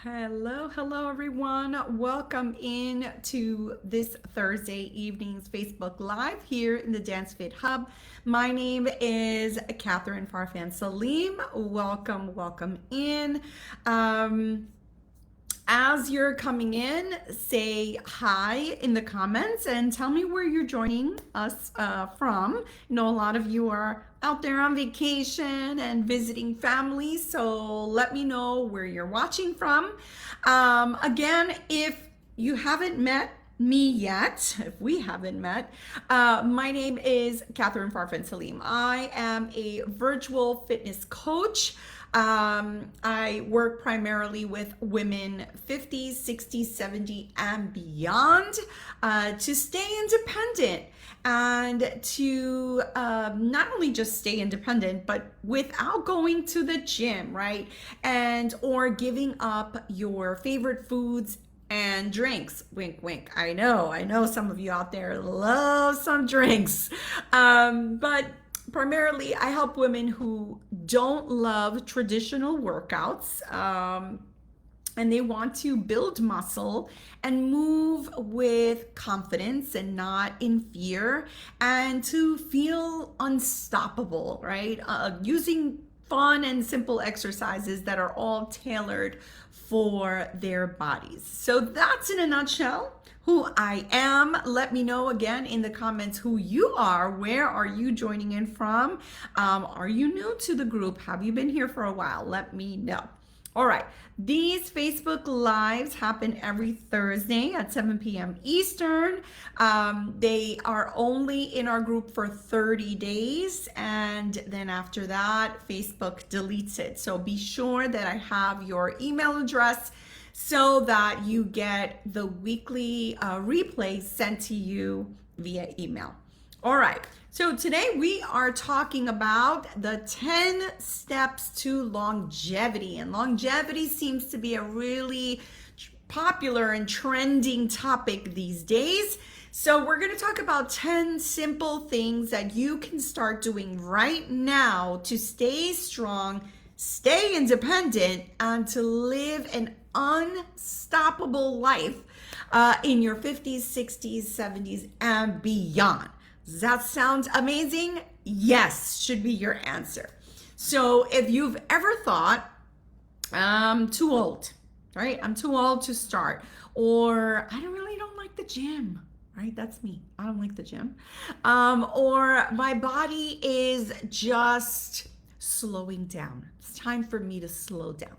Hello everyone. Welcome in to this Thursday evening's Facebook Live here in the DanceFit Hub. My name is Catherine Farfan-Selim. Welcome in. As you're coming in, say hi in the comments and tell me where you're joining us from. You know, a lot of you are out there on vacation and visiting family, so let me know where you're watching from. Again, if you haven't met me yet, if we haven't met, my name is Catherine Farfan-Selim. I am a virtual fitness coach. I work primarily with women 50s, 60s, 70s, and beyond to stay independent and to not only just stay independent, but without going to the gym, right? And or giving up your favorite foods and drinks. Wink, wink. I know some of you out there love some drinks. But primarily, I help women who don't love traditional workouts and they want to build muscle and move with confidence and not in fear and to feel unstoppable, right? Using fun and simple exercises that are all tailored for their bodies. So that's in a nutshell who I am. Let me know again in the comments who you are. Where are you joining in from? Are you new to the group? Have you been here for a while? Let me know. All right, these Facebook Lives happen every Thursday at 7 p.m. Eastern. They are only in our group for 30 days, and then after that, Facebook deletes it. So be sure that I have your email address so that you get the weekly replays sent to you via email. All right, so today we are talking about the 10 steps to longevity. And longevity seems to be a really popular and trending topic these days. So we're going to talk about 10 simple things that you can start doing right now to stay strong, stay independent, and to live an unstoppable life in your 50s, 60s, 70s, and beyond. Does that sound amazing? Yes, should be your answer. So if you've ever thought, I'm too old, right? I'm too old to start, or I really don't like the gym, right? That's me. I don't like the gym. Or my body is just slowing down. It's time for me to slow down.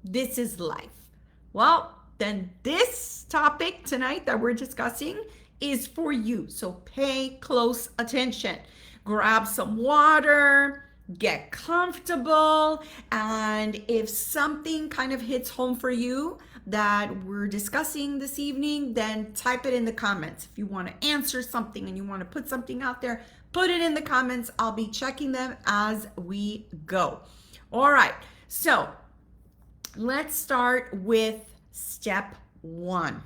This is life. Well, then this topic tonight that we're discussing is for you. So pay close attention. Grab some water, get comfortable, and if something kind of hits home for you that we're discussing this evening, then type it in the comments. If you want to answer something and you want to put something out there, put it in the comments. I'll be checking them as we go. All right, so let's start with step 1.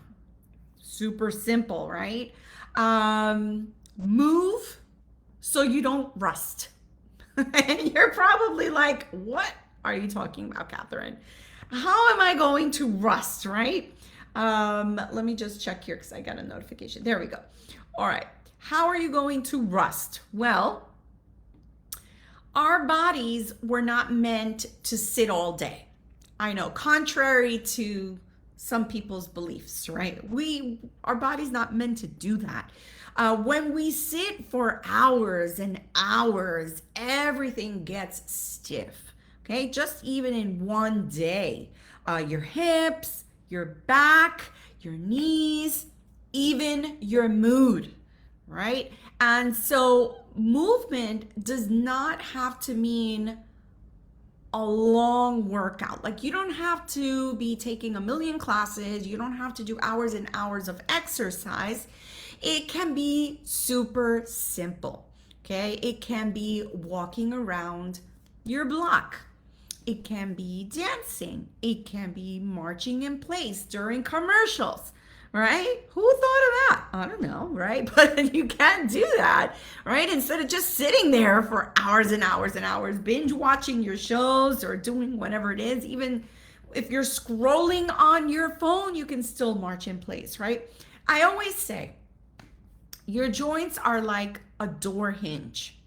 Super simple, right? Move so you don't rust. And you're probably like, what are you talking about, Catherine? How am I going to rust, right? Let me just check here because I got a notification. There we go. All right. How are you going to rust? Well, our bodies were not meant to sit all day. I know, contrary to some people's beliefs, right? Our body's not meant to do that. When we sit for hours and hours, everything gets stiff, okay? Just even in one day, your hips, your back, your knees, even your mood, right? And so movement does not have to mean a long workout. Like, you don't have to be taking a million classes. You don't have to do hours and hours of exercise. It can be super simple, okay? It can be walking around your block. It can be dancing. It can be marching in place during commercials, right? Who thought of that? I don't know, right? But you can't do that, right? Instead of just sitting there for hours and hours and hours, binge watching your shows or doing whatever it is, even if you're scrolling on your phone, you can still march in place, right? I always say your joints are like a door hinge.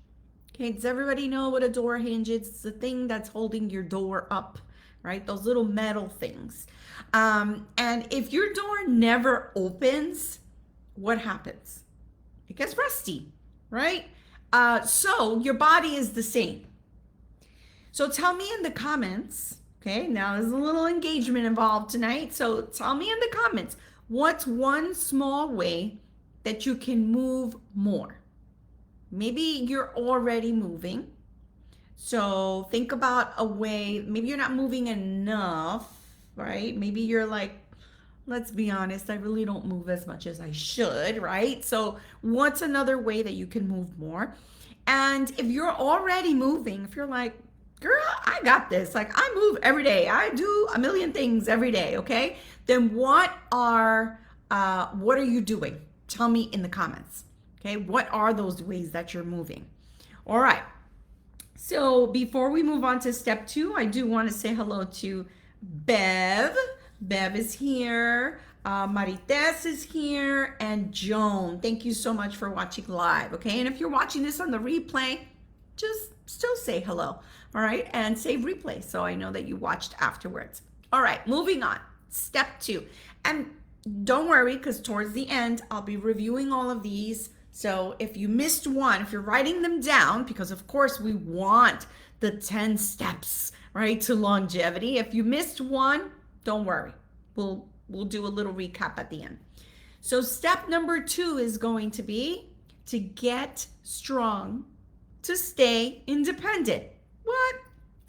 Okay, does everybody know what a door hinge is? It's the thing that's holding your door up, right? Those little metal things. And if your door never opens, what happens? It gets rusty, right? So your body is the same. So tell me in the comments, okay? Now there's a little engagement involved tonight. So tell me in the comments, what's one small way that you can move more? Maybe you're already moving. So think about a way, maybe you're not moving enough, right? Maybe you're like, let's be honest, I really don't move as much as I should, right? So what's another way that you can move more? And if you're already moving, if you're like, girl, I got this, like I move every day, I do a million things every day, okay? Then what are you doing? Tell me in the comments, okay? What are those ways that you're moving? All right. So before we move on to step 2, I do want to say hello to Bev. Bev is here. Marites is here, and Joan. Thank you so much for watching live, okay? And if you're watching this on the replay, just still say hello, all right? And save replay so I know that you watched afterwards. All right, moving on. Step 2. And don't worry, because towards the end, I'll be reviewing all of these. So if you missed one, if you're writing them down, because of course we want the 10 steps, right, to longevity. If you missed one, don't worry. We'll do a little recap at the end. So step number 2 is going to be to get strong, to stay independent. What?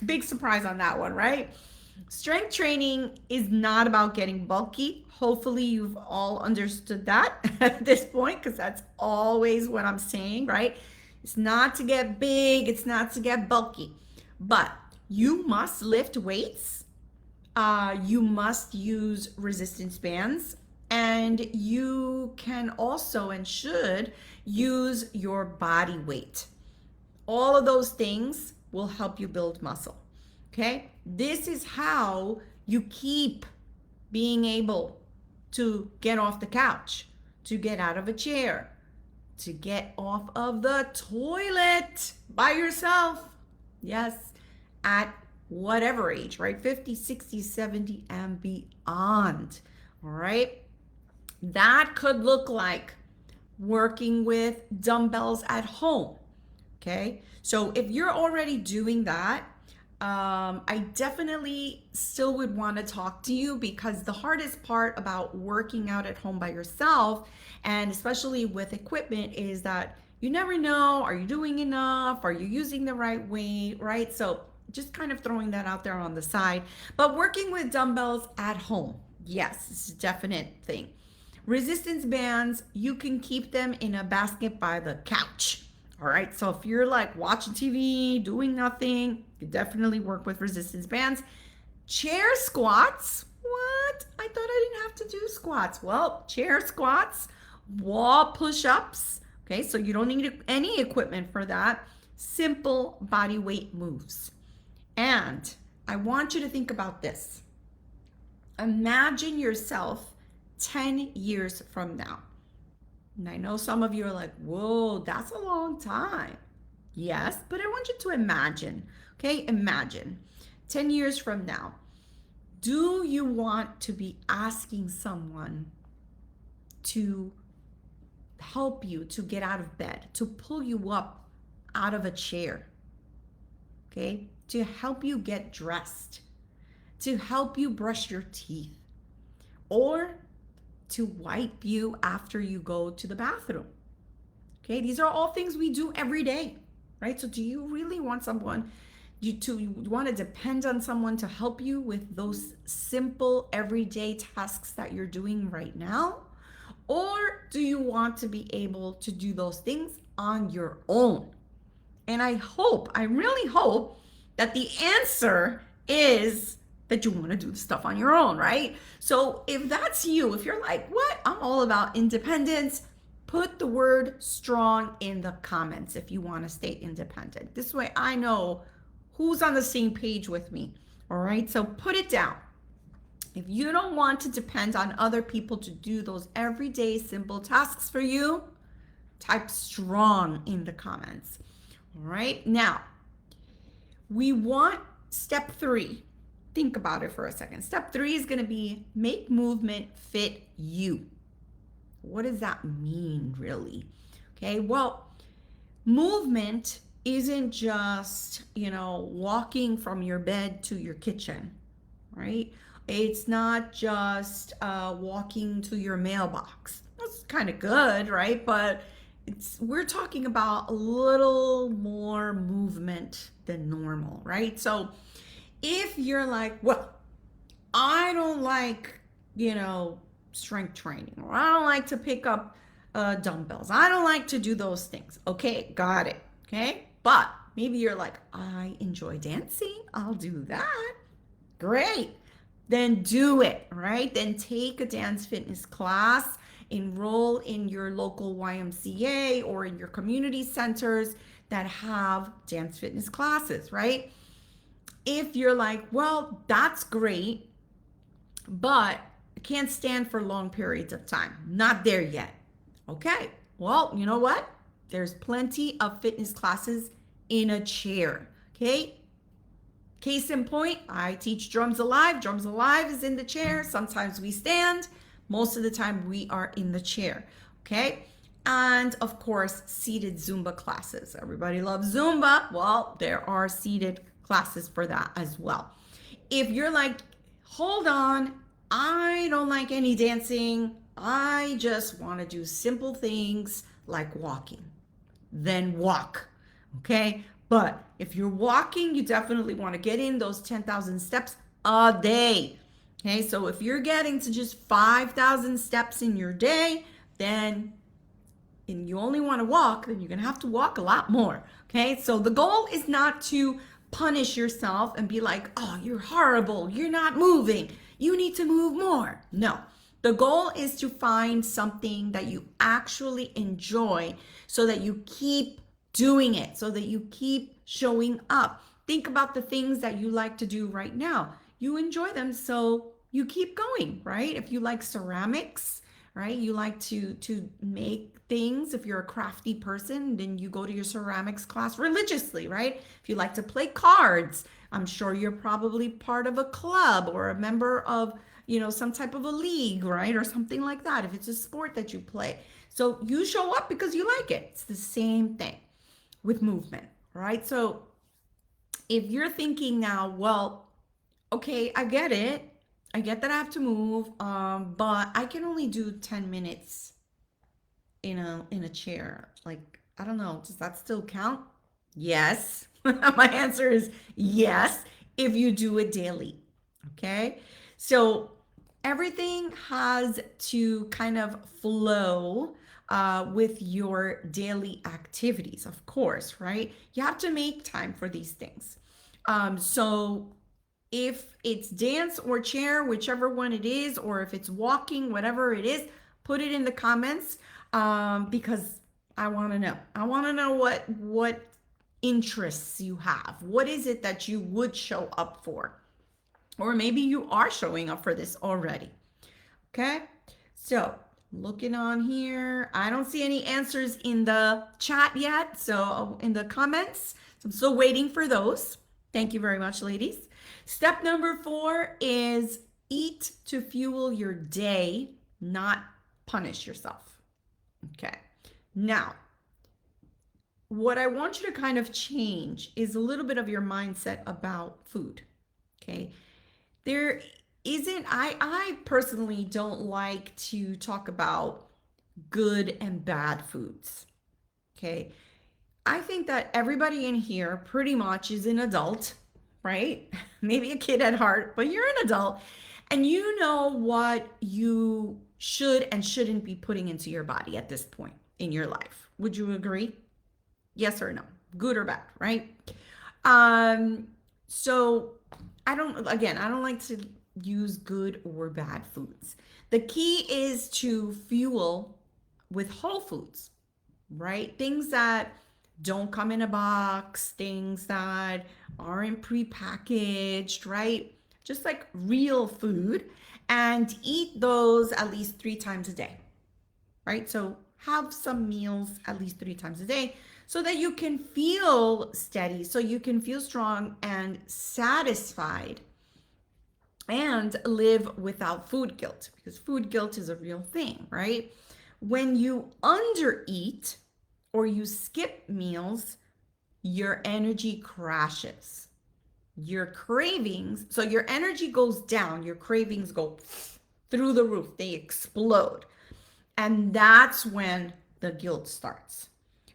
Big surprise on that one, right? Strength training is not about getting bulky. Hopefully you've all understood that at this point, because that's always what I'm saying, right? It's not to get big, it's not to get bulky, but you must lift weights. You must use resistance bands, and you can also and should use your body weight. All of those things will help you build muscle, okay? This is how you keep being able to get off the couch, to get out of a chair, to get off of the toilet by yourself. Yes, at whatever age, right? 50, 60, 70, and beyond, all right? That could look like working with dumbbells at home, okay? So if you're already doing that, I definitely still would want to talk to you, because the hardest part about working out at home by yourself, and especially with equipment, is that you never know, are you doing enough? Are you using the right weight, right? So just kind of throwing that out there on the side. But working with dumbbells at home, yes, it's a definite thing. Resistance bands, you can keep them in a basket by the couch. All right, so if you're like watching TV, doing nothing, you definitely work with resistance bands. Chair squats, what? I thought I didn't have to do squats. Well, chair squats, wall push-ups, okay, so you don't need any equipment for that. Simple body weight moves. And I want you to think about this. Imagine yourself 10 years from now. And I know some of you are like, whoa, that's a long time. Yes, but I want you to imagine, okay? Imagine 10 years from now. Do you want to be asking someone to help you to get out of bed, to pull you up out of a chair, okay? To help you get dressed, to help you brush your teeth, or to wipe you after you go to the bathroom. Okay, these are all things we do every day, right? So do you really want someone, you want to depend on someone to help you with those simple everyday tasks that you're doing right now? Or do you want to be able to do those things on your own? And I really hope that the answer is that you want to do the stuff on your own, right? So if that's you, if you're like, what? I'm all about independence, put the word strong in the comments if you want to stay independent. This way I know who's on the same page with me, all right? So put it down. If you don't want to depend on other people to do those everyday simple tasks for you, type strong in the comments. All right. Now, we want step 3. Think about it for a second. Step 3 is going to be make movement fit you. What does that mean, really? Okay. Well, movement isn't just, walking from your bed to your kitchen, right? It's not just walking to your mailbox. That's kind of good, right? But we're talking about a little more movement than normal, right? So if you're like, well, I don't like, strength training, or I don't like to pick up dumbbells. I don't like to do those things. Okay, got it. Okay, but maybe you're like, I enjoy dancing. I'll do that. Great. Then do it, right? Then take a dance fitness class, enroll in your local YMCA or in your community centers that have dance fitness classes, right? If you're like, well, that's great, but I can't stand for long periods of time. Not there yet. Okay, well, you know what? There's plenty of fitness classes in a chair, okay? Case in point, I teach Drums Alive. Drums Alive is in the chair. Sometimes we stand. Most of the time we are in the chair, okay? And of course, seated Zumba classes. Everybody loves Zumba. Well, there are seated classes for that as well. If you're like, hold on, I don't like any dancing. I just want to do simple things like walking. Then walk, okay? But if you're walking, you definitely want to get in those 10,000 steps a day. Okay, so if you're getting to just 5,000 steps in your day, then and you only want to walk, then you're going to have to walk a lot more. Okay, so the goal is not to punish yourself and be like, oh, you're horrible, you're not moving, you need to move more. No, the goal is to find something that you actually enjoy so that you keep doing it, so that you keep showing up. Think about the things that you like to do right now. You enjoy them, so you keep going, right? If you like ceramics, right? You like to make things. If you're a crafty person, then you go to your ceramics class religiously, right? If you like to play cards, I'm sure you're probably part of a club or a member of, some type of a league, right? Or something like that. If it's a sport that you play. So you show up because you like it. It's the same thing with movement, right? So if you're thinking now, well, okay, I get it. I get that I have to move, but I can only do 10 minutes in a chair. Like, I don't know, does that still count? Yes. My answer is yes, if you do it daily. Okay? So everything has to kind of flow with your daily activities, of course, right? You have to make time for these things. So if it's dance or chair, whichever one it is, or if it's walking, whatever it is, put it in the comments because I want to know. I want to know what interests you have. What is it that you would show up for? Or maybe you are showing up for this already. Okay? So, looking on here, I don't see any answers in the chat yet, so in the comments. So I'm still waiting for those. Thank you very much, ladies. Step number 4 is eat to fuel your day, not punish yourself. Okay. Now, what I want you to kind of change is a little bit of your mindset about food. Okay. There isn't, I personally don't like to talk about good and bad foods. Okay. I think that everybody in here pretty much is an adult, right? Maybe a kid at heart, but you're an adult and you know what you should and shouldn't be putting into your body at this point in your life. Would you agree? Yes or no? Good or bad, right? So I don't like to use good or bad foods. The key is to fuel with whole foods, right? Things that don't come in a box, things that aren't prepackaged, right? just like real food, and eat those at least 3 times a day, right? So have some meals at least 3 times a day so that you can feel steady, so you can feel strong and satisfied and live without food guilt, because food guilt is a real thing, right? When you undereat or you skip meals, your energy crashes. Your cravings, so your energy goes down, your cravings go through the roof, they explode. And that's when the guilt starts.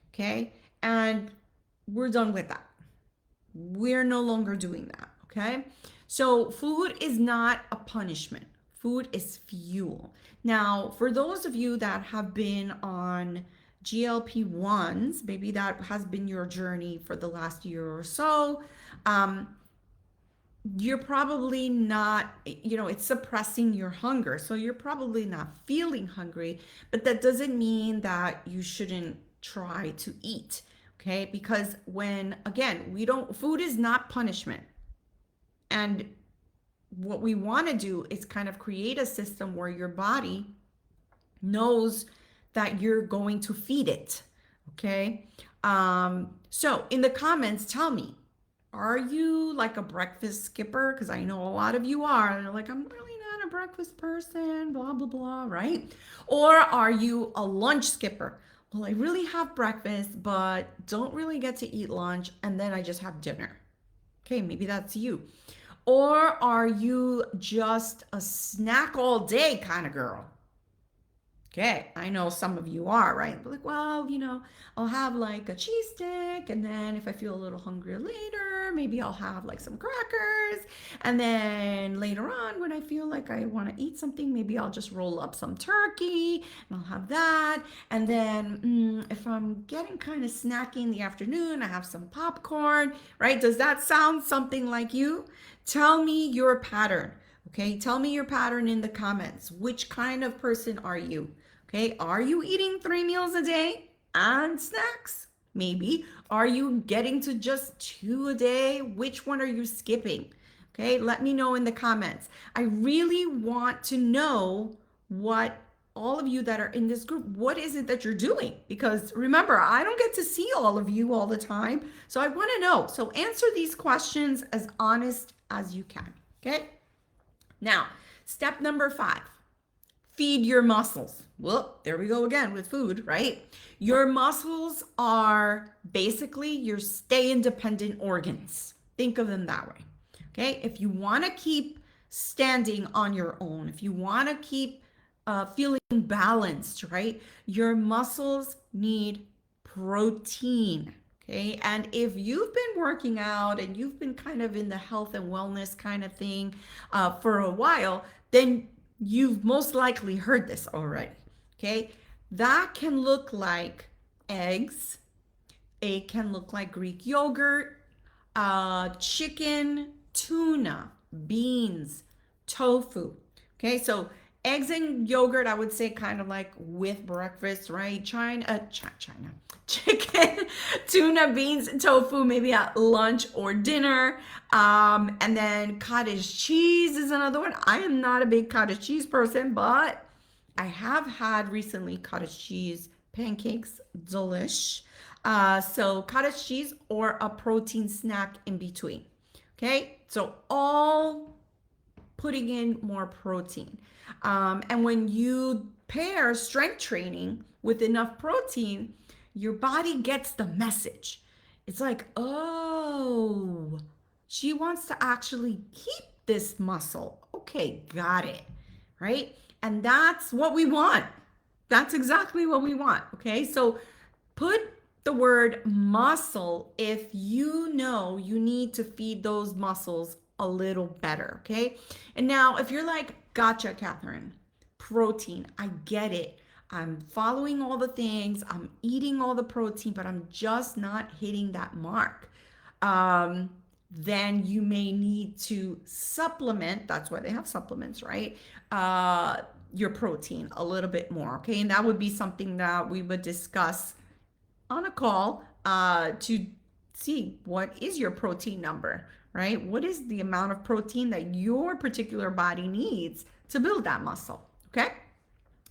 Okay. And we're done with that. We're no longer doing that. Okay. So food is not a punishment, food is fuel. Now, for those of you that have been on GLP-1s, maybe that has been your journey for the last year or so. You're probably not, it's suppressing your hunger. So you're probably not feeling hungry, but that doesn't mean that you shouldn't try to eat. Okay. Because food is not punishment. And what we want to do is kind of create a system where your body knows that you're going to feed it. Okay. So in the comments, tell me, are you like a breakfast skipper? Because I know a lot of you are. And they're like, I'm really not a breakfast person, blah, blah, blah, right? Or are you a lunch skipper? Well, I really have breakfast, but don't really get to eat lunch. And then I just have dinner. Okay, maybe that's you. Or are you just a snack all day kind of girl? Okay, I know some of you are, right? But like, well, I'll have like a cheese stick, and then if I feel a little hungrier later, maybe I'll have like some crackers. And then later on, when I feel like I want to eat something, maybe I'll just roll up some turkey and I'll have that. And then if I'm getting kind of snacky in the afternoon, I have some popcorn, right? Does that sound something like you? Tell me your pattern. Okay, tell me your pattern in the comments. Which kind of person are you? Okay, are you eating 3 meals a day and snacks? Maybe. Are you getting to just 2 a day? Which one are you skipping? Okay, let me know in the comments. I really want to know what all of you that are in this group, what is it that you're doing? Because remember, I don't get to see all of you all the time. So I want to know. So answer these questions as honest as you can. Okay. Now, step number 5, feed your muscles. Well, there we go again with food, right? Your muscles are basically your stay independent organs. Think of them that way. Okay. If you want to keep standing on your own, if you want to keep feeling balanced, right? Your muscles need protein. Okay. And if you've been working out and you've been kind of in the health and wellness kind of thing for a while, then you've most likely heard this already. Okay. That can look like eggs. It can look like Greek yogurt, chicken, tuna, beans, tofu. Okay. So eggs and yogurt, I would say kind of like with breakfast, right? Chicken, tuna, beans, tofu, maybe at lunch or dinner. And then cottage cheese is another one. I am not a big cottage cheese person, but I have had recently cottage cheese pancakes, delish. So cottage cheese or a protein snack in between. Okay, so all putting in more protein. And when you pair strength training with enough protein, your body gets the message. It's like, oh, she wants to actually keep this muscle. Okay, got it. Right? And that's what we want. That's exactly what we want. Okay, so put the word muscle if you know you need to feed those muscles a little better. Okay, and now if you're like, gotcha, Catherine, protein, I get it. I'm following all the things, I'm eating all the protein, but I'm just not hitting that mark. Then you may need to supplement. That's why they have supplements, right? Your protein a little bit more. Okay, and that would be something that we would discuss on a call to see what is your protein number, right? What is the amount of protein that your particular body needs to build that muscle? Okay.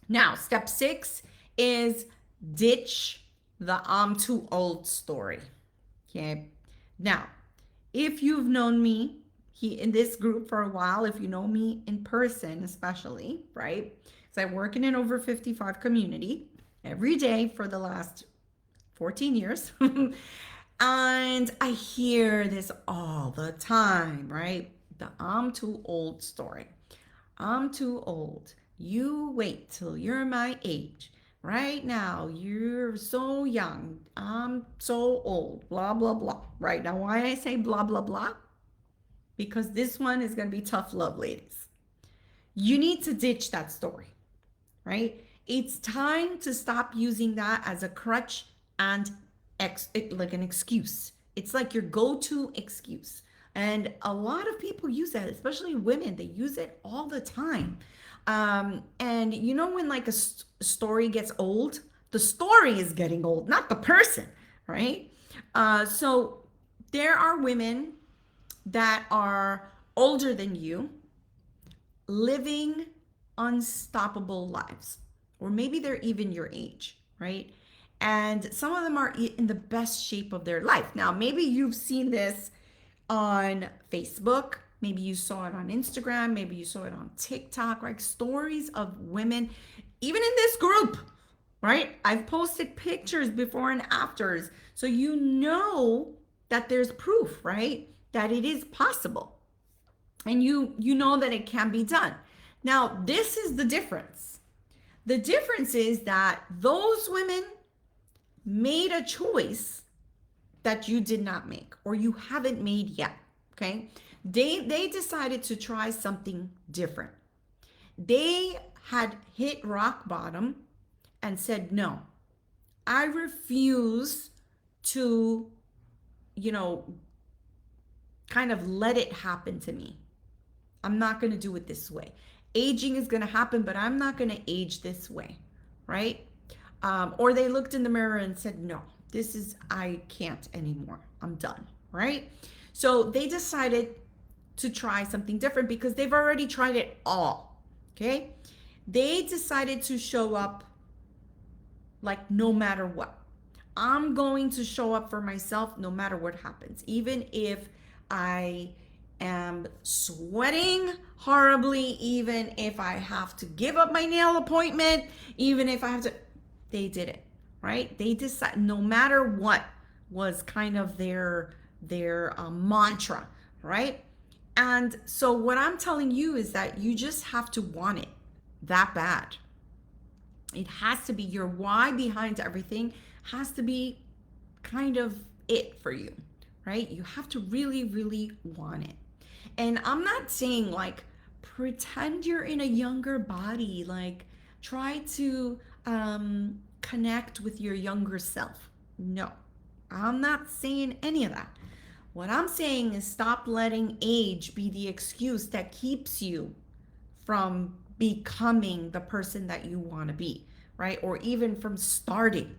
Now, step 6 is ditch the I'm too old story. Okay. Now, if you've known me in this group for a while, if you know me in person, especially, right? Because I work in an over 55 community every day for the last 14 years. And I hear this all the time, right? The I'm too old story. I'm too old. You wait till you're my age. Right now, you're so young. I'm so old. Blah, blah, blah. Right now, why I say blah, blah, blah? Because this one is going to be tough love, ladies. You need to ditch that story, right? It's time to stop using that as a crutch and like an excuse. It's like your go-to excuse. And a lot of people use that, especially women. They use it all the time. And you know when like a story gets old, the story is getting old, not the person, right? So there are women that are older than you living unstoppable lives, or maybe they're even your age, right? And some of them are in the best shape of their life. Now, maybe you've seen this on Facebook, maybe you saw it on Instagram, maybe you saw it on TikTok, right? Stories of women, even in this group, right? I've posted pictures before and afters. So you know that there's proof, right? That it is possible. And you know that it can be done. Now, this is the difference. The difference is that those women made a choice that you did not make, or you haven't made yet, okay? They decided to try something different. They had hit rock bottom and said, no, I refuse to, kind of let it happen to me. I'm not going to do it this way. Aging is going to happen, but I'm not going to age this way, right? Or they looked in the mirror and said, no, I can't anymore. I'm done, right? So they decided to try something different because they've already tried it all, okay? They decided to show up like no matter what. I'm going to show up for myself no matter what happens, even if I am sweating horribly, even if I have to give up my nail appointment, even if I have to, they did it, right? They decided no matter what was kind of their mantra, right? And so what I'm telling you is that you just have to want it that bad. It has to be your why behind everything, has to be kind of it for you, right? You have to really, really want it. And I'm not saying like pretend you're in a younger body, like try to connect with your younger self. No, I'm not saying any of that. What I'm saying is stop letting age be the excuse that keeps you from becoming the person that you want to be, right? Or even from starting.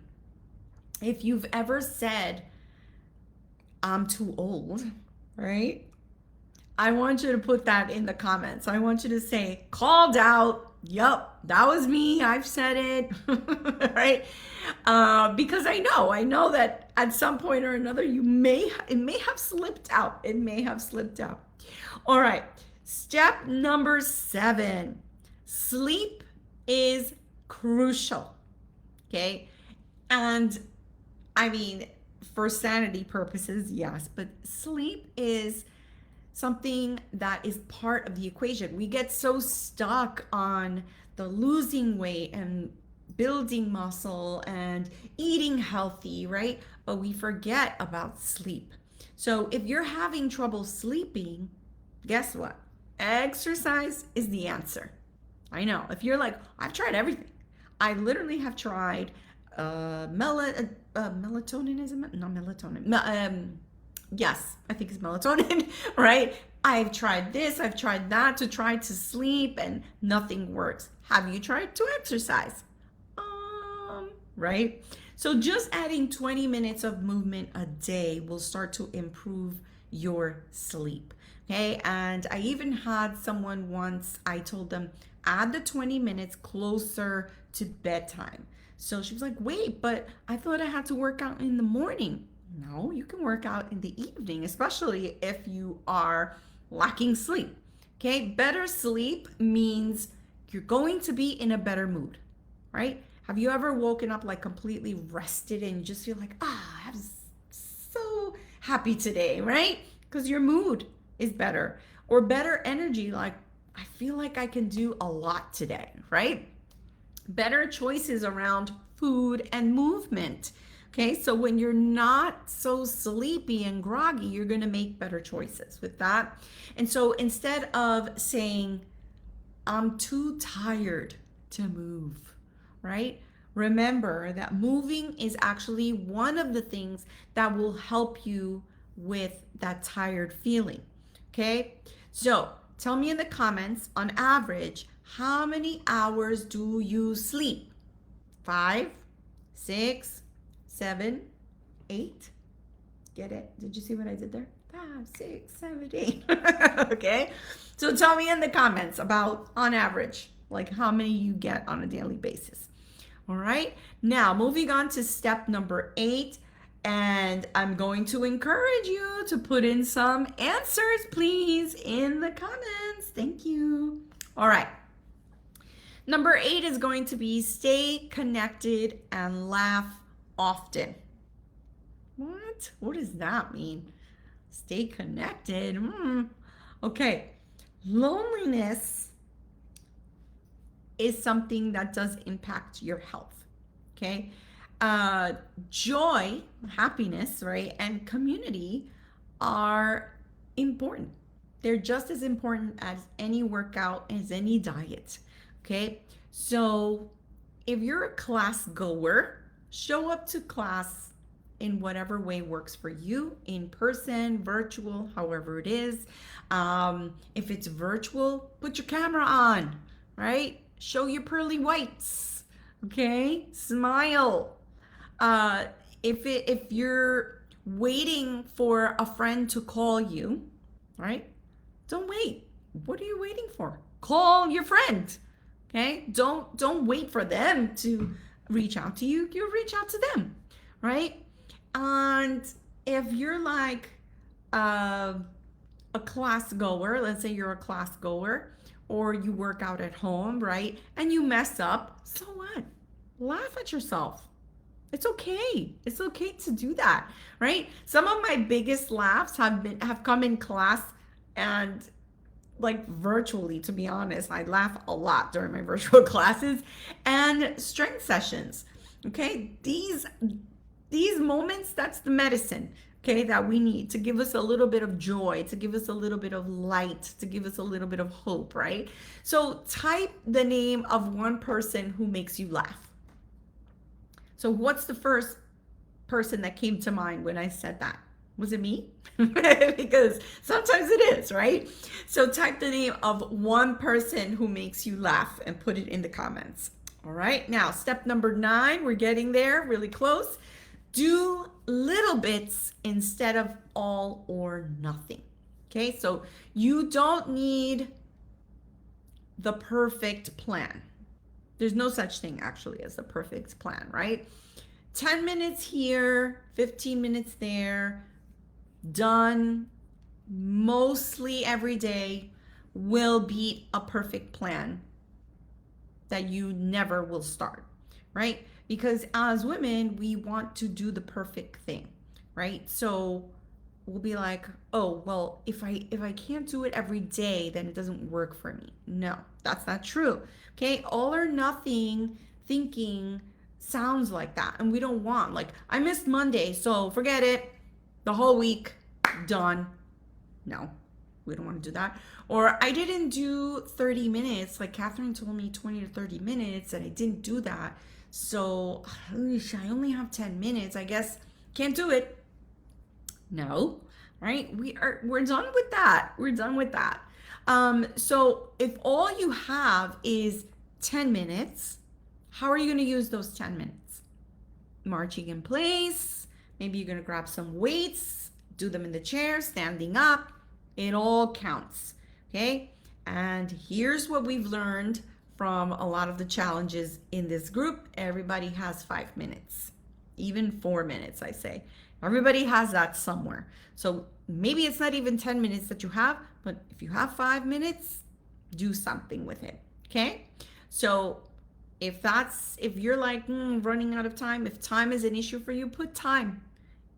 If you've ever said, I'm too old, right? I want you to put that in the comments. I want you to say, called out. Yup, that was me. I've said it, right? Because I know that at some point or another, it may have slipped out. It may have slipped out. All right. Step number 7, sleep is crucial. Okay. And I mean, for sanity purposes, yes, but sleep is something that is part of the equation. We get so stuck on the losing weight and building muscle and eating healthy, right? But we forget about sleep. So if you're having trouble sleeping, guess what? Exercise is the answer. I know. If you're like, I've tried everything. I literally have tried melatonin, is it? Not melatonin. Yes, I think it's melatonin, right? I've tried this, I've tried that to try to sleep and nothing works. Have you tried to exercise? Right? So just adding 20 minutes of movement a day will start to improve your sleep. Okay, and I even had someone once, I told them, add the 20 minutes closer to bedtime. So she was like, wait, but I thought I had to work out in the morning. No, you can work out in the evening, especially if you are lacking sleep. Okay, better sleep means you're going to be in a better mood, right? Have you ever woken up like completely rested and you just feel like, I'm so happy today, right? Because your mood is better, or better energy, like I feel like I can do a lot today, right? Better choices around food and movement. Okay, so when you're not so sleepy and groggy, you're going to make better choices with that. And so instead of saying, I'm too tired to move, right? Remember that moving is actually one of the things that will help you with that tired feeling. Okay, so tell me in the comments, on average, how many hours do you sleep? 5, 6, 7, 8? Get it? Did you see what I did there? 5, 6, 7, 8. Okay, so tell me in the comments about, on average, like how many you get on a daily basis. All right, now moving on to step number 8. And I'm going to encourage you to put in some answers, please, in the comments. Thank you. All right. Number 8 is going to be stay connected and laugh often. What? What does that mean? Stay connected? Okay. Loneliness is something that does impact your health. Okay. Joy, happiness, right, and community are important. They're just as important as any workout, as any diet. Okay, so if you're a class goer, show up to class in whatever way works for you, in person, virtual, however it is. If it's virtual, put your camera on, right? Show your pearly whites. Okay, smile. If you're waiting for a friend to call you, right? Don't wait. What are you waiting for? Call your friend. Okay? Don't wait for them to reach out to you. You reach out to them, right? And if you're like a class goer, let's say you're a class goer, or you work out at home, right? And you mess up, so what? Laugh at yourself. It's okay. It's okay to do that, right? Some of my biggest laughs have come in class and like virtually, to be honest. I laugh a lot during my virtual classes and strength sessions. Okay? These moments, that's the medicine, okay, that we need to give us a little bit of joy, to give us a little bit of light, to give us a little bit of hope, right? So type the name of one person who makes you laugh. So what's the first person that came to mind when I said that? Was it me? Because sometimes it is, right? So type the name of one person who makes you laugh and put it in the comments. All right, now step number 9, we're getting there, really close. Do little bits instead of all or nothing. Okay, so you don't need the perfect plan. There's no such thing actually as the perfect plan, right? 10 minutes here, 15 minutes there, done mostly every day will beat a perfect plan that you never will start, right? Because as women, we want to do the perfect thing, right? So we'll be like, oh, well, if I can't do it every day, then it doesn't work for me. No, that's not true. Okay, all or nothing thinking sounds like that, and we don't want, like, I missed Monday, so forget it, the whole week, done. No, we don't want to do that. Or I didn't do 30 minutes, like Catherine told me 20 to 30 minutes, and I didn't do that. So I only have 10 minutes, I guess can't do it. No, right? We're done with that. We're done with that. So if all you have is 10 minutes, how are you going to use those 10 minutes? Marching in place. Maybe you're going to grab some weights, do them in the chair, standing up. It all counts, okay? And here's what we've learned from a lot of the challenges in this group. Everybody has 5 minutes, even 4 minutes, I say. Everybody has that somewhere. So maybe it's not even 10 minutes that you have, but if you have 5 minutes, do something with it, okay? So if you're like running out of time, if time is an issue for you, put time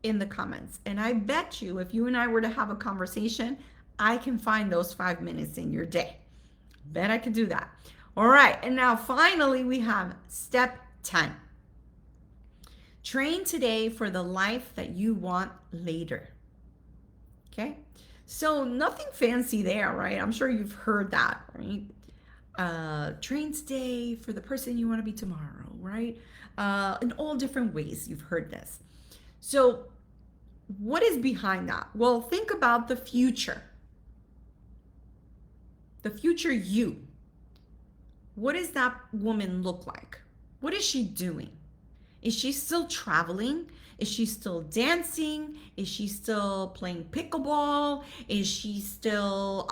in the comments. And I bet you if you and I were to have a conversation, I can find those 5 minutes in your day. Bet I could do that. All right, and now finally we have step 10. Train today for the life that you want later. Okay? So nothing fancy there, right? I'm sure you've heard that, right? Train today for the person you want to be tomorrow, right? In all different ways, you've heard this. So what is behind that? Well, think about the future. The future you. What does that woman look like? What is she doing? Is she still traveling? Is she still dancing? Is she still playing pickleball? Is she still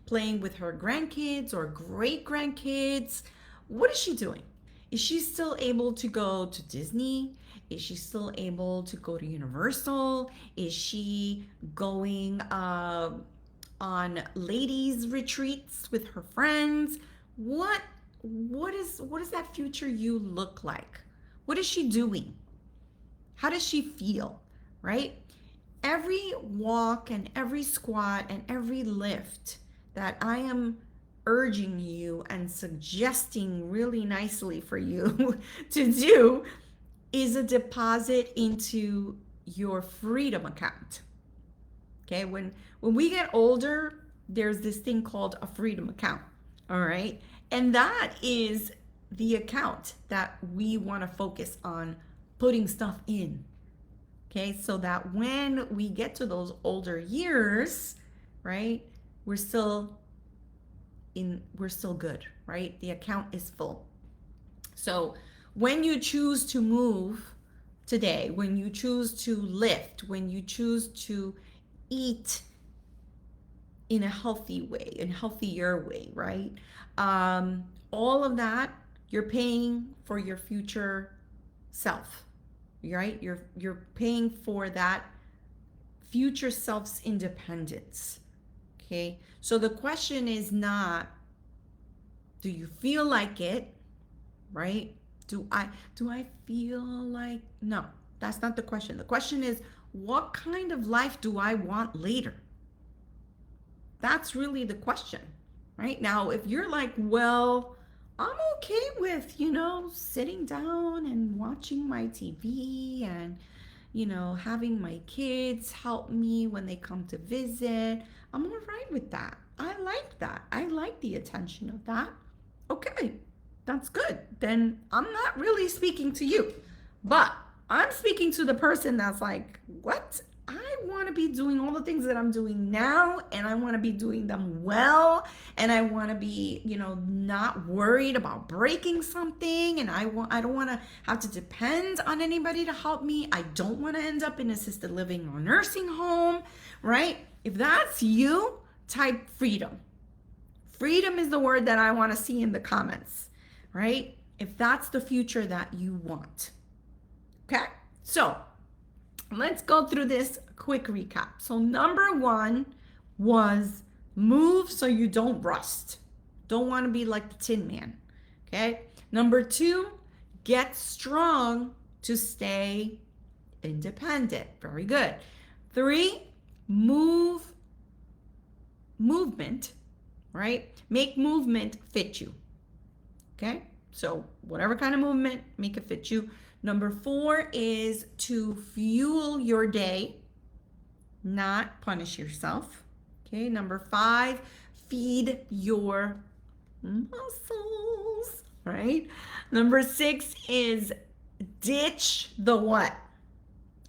playing with her grandkids or great grandkids? What is she doing? Is she still able to go to Disney? Is she still able to go to Universal? Is she going on ladies' retreats with her friends? What does that future you look like? What is she doing? How does she feel, right? Every walk and every squat and every lift that I am urging you and suggesting really nicely for you to do is a deposit into your freedom account. Okay, when we get older, there's this thing called a freedom account. All right, and that is the account that we want to focus on putting stuff in. Okay, so that when we get to those older years, right, we're still good, right? The account is full. So when you choose to move today, when you choose to lift, when you choose to eat in a healthy way, in a healthier way, right? All of that, you're paying for your future self, right? You're paying for that future self's independence. Okay, so the question is not, do you feel like it, right? Do I feel like, no, that's not the question. The question is, what kind of life do I want later? That's really the question, right? Now, if you're like, well, I'm okay with, sitting down and watching my TV and, having my kids help me when they come to visit. I'm all right with that. I like that. I like the attention of that. Okay, that's good. Then I'm not really speaking to you, but I'm speaking to the person that's like, what? I want to be doing all the things that I'm doing now, and I want to be doing them well, and I want to be, not worried about breaking something, and I don't want to have to depend on anybody to help me. I don't want to end up in assisted living or nursing home, right? If that's you, type freedom. Freedom is the word that I want to see in the comments, right? If that's the future that you want. Okay, so let's go through this quick recap. So number 1 was move so you don't rust. Don't want to be like the Tin Man. Okay. Number 2, get strong to stay independent. Very good. 3, movement, right? Make movement fit you. Okay. So whatever kind of movement, make it fit you. Number 4 is to fuel your day, not punish yourself. Okay, number 5, feed your muscles, right? Number 6 is ditch the what?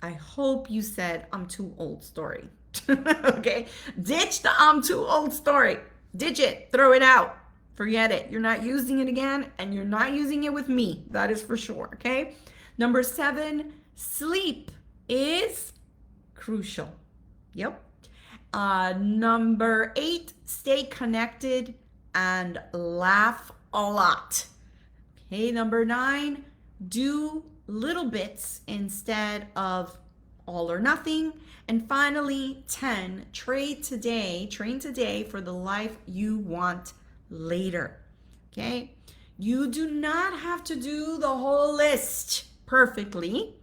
I hope you said I'm too old story. Okay, ditch the I'm too old story. Ditch it, throw it out. Forget it. You're not using it again, and you're not using it with me. That is for sure, okay? Number 7, sleep is crucial. Yep. Number 8, stay connected and laugh a lot. Okay, number 9, do little bits instead of all or nothing. And finally, 10, train today for the life you want later. Okay, you do not have to do the whole list perfectly.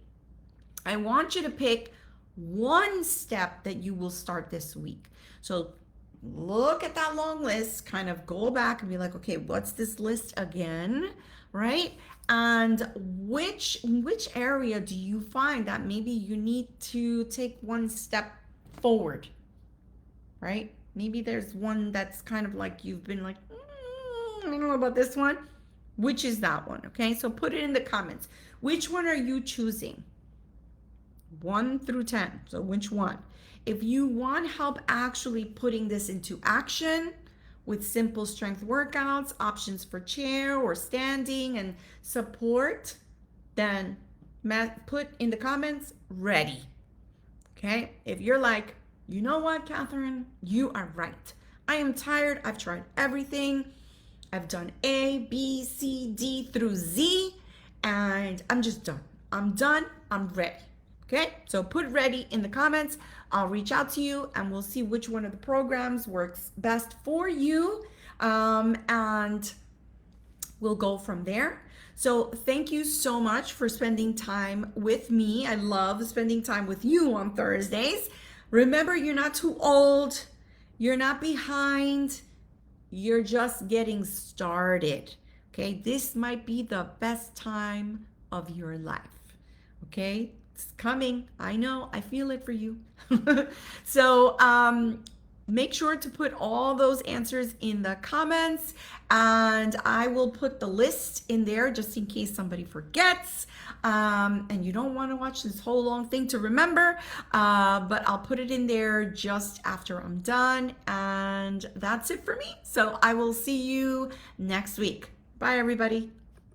I want you to pick one step that you will start this week. So look at that long list, kind of go back and be like, okay, what's this list again, right? And which area do you find that maybe you need to take one step forward, right? Maybe there's one that's kind of like you've been like, I don't know about this one. Which is that one? Okay, so put it in the comments. Which one are you choosing? 1 through 10. So which one? If you want help actually putting this into action with simple strength workouts, options for chair or standing and support, then put in the comments ready. Okay? If you're like, you know what, Catherine, you are right. I am tired. I've tried everything. I've done A, B, C, D through Z, and I'm just done. I'm done. I'm ready. Okay, so put ready in the comments. I'll reach out to you and we'll see which one of the programs works best for you. And we'll go from there. So thank you so much for spending time with me. I love spending time with you on Thursdays. Remember, you're not too old. You're not behind. You're just getting started. Okay, this might be the best time of your life. Okay. It's coming. I know. I feel it for you. So make sure to put all those answers in the comments, and I will put the list in there just in case somebody forgets. And you don't want to watch this whole long thing to remember, but I'll put it in there just after I'm done. And that's it for me. So I will see you next week. Bye, everybody.